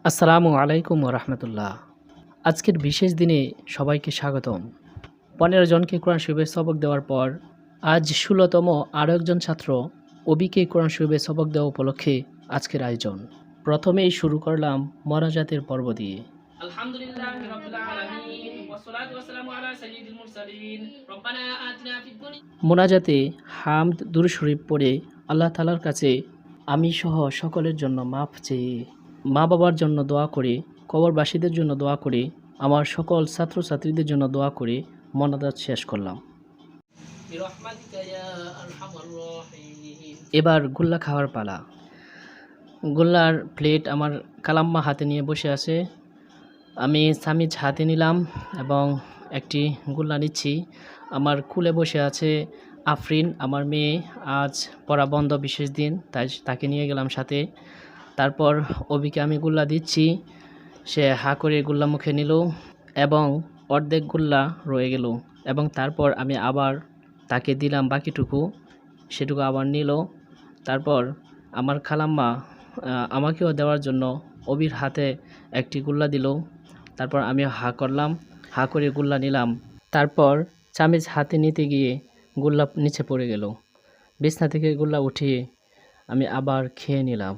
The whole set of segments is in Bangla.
আসসালামু আলাইকুম রহমতুল্লাহ। আজকের বিশেষ দিনে সবাইকে স্বাগতম। 15 জনকে কোরআন শরীফের সবক দেওয়ার পর আজ 16তম আরও একজন ছাত্র অবিকে কোরআন শরীফের সবক দেওয়া উপলক্ষে আজকের আয়োজন। প্রথমেই শুরু করলাম মোনাজাতের পর্ব দিয়ে। মোনাজাতে হামদ দুরূদ শরীফ পড়ে আল্লাহ তাআলার কাছে আমি সহ সকলের জন্য মাফ চেয়ে, মা বাবার জন্য দোয়া করে, কবরবাসীদের জন্য দোয়া করে, আমার সকল ছাত্রছাত্রীদের জন্য দোয়া করে মোনাজাত শেষ করলাম। এবার গোল্লা খাওয়ার পালা। গোল্লার প্লেট আমার কালাম্মা হাতে নিয়ে বসে আছে, আমি সামিজ হাতে নিলাম এবং একটি গোল্লা নিচ্ছি। আমার কুলে বসে আছে আফরিন, আমার মেয়ে। আজ পড়া বন্ধ, বিশেষ দিন, তাই তাকে নিয়ে গেলাম সাথে। তারপর অবিকে আমি গোল্লা দিচ্ছি, সে হা করে গোল্লা মুখে নিল এবং অর্ধেক গোল্লা রয়ে গেল, এবং তারপর আমি আবার তাকে দিলাম বাকিটুকু, সেটুকু আবার নিল। তারপর আমার খালাম্মা আমাকেও দেওয়ার জন্য অবির হাতে একটি গোল্লা দিল। তারপর আমি হা করলাম, হা করে গোল্লা নিলাম। তারপর চামিচ হাতে নিতে গিয়ে গোল্লা নিচে পড়ে গেল। বিছনা থেকে গোল্লা উঠিয়ে আমি আবার খেয়ে নিলাম।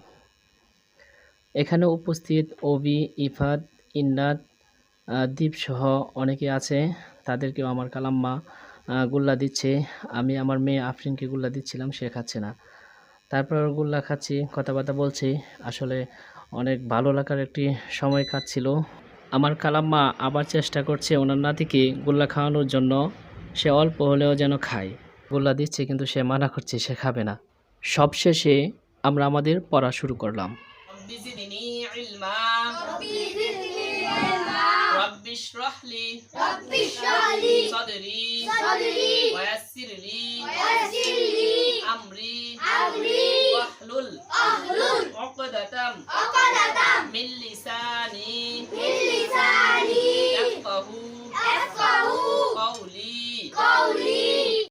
এখানে উপস্থিত অবি, ইফাত, ইন্নাত, দীপসহ অনেকে আছে, তাদেরকেও আমার কালাম্মা গোল্লা দিচ্ছে। আমি আমার মেয়ে আফরিনকে গোল্লা দিচ্ছিলাম, সে খাচ্ছে না। তারপর গোল্লা খাচ্ছি, কথাবার্তা বলছি। আসলে অনেক ভালো লাগার একটি সময় কাটছিল। আমার কালাম্মা আবার চেষ্টা করছে ওনার নাতিকে গোল্লা খাওয়ানোর জন্য, সে অল্প হলেও যেন খায়। গোল্লা দিচ্ছে কিন্তু সে মানা করছে, সে খাবে না। সবশেষে আমরা আমাদের পড়া শুরু করলাম। رب اشرح لي صدري ويسر لي